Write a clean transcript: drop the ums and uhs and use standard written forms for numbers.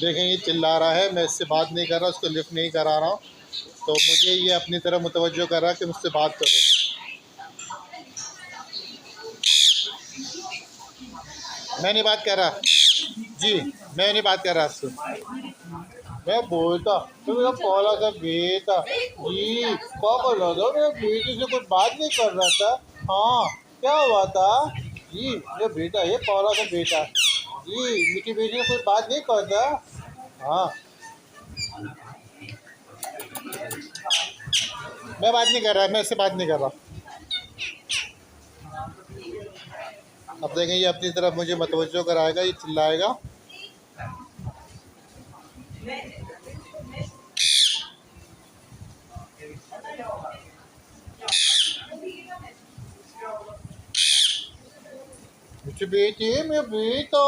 देखें ये चिल्ला रहा है, मैं इससे बात नहीं कर रहा, उसको लिफ्ट नहीं करा रहा हूँ, तो मुझे ये अपनी तरफ मुतवज्जो कर रहा है कि मुझसे बात करो। मैं नहीं बात कर रहा जी, मैं नहीं बात कर रहा उससे। मैं बोलता तो मेरा कॉल आता बेटा जी, क्या कर रहा था? मेरे बेटे से कुछ बात नहीं कर रहा था। हाँ, क्या हुआ था जी? मेरा बेटा ये कॉल आता बेटा जी, मीठी बेटी से कोई बात नहीं करता। हाँ, मैं बात नहीं कर रहा, मैं इससे बात नहीं कर रहा। अब देखें ये अपनी तरफ मुझे मतवज्जो कराएगा, ये चिल्लाएगा। मीठी बेटी, मेरा बेटा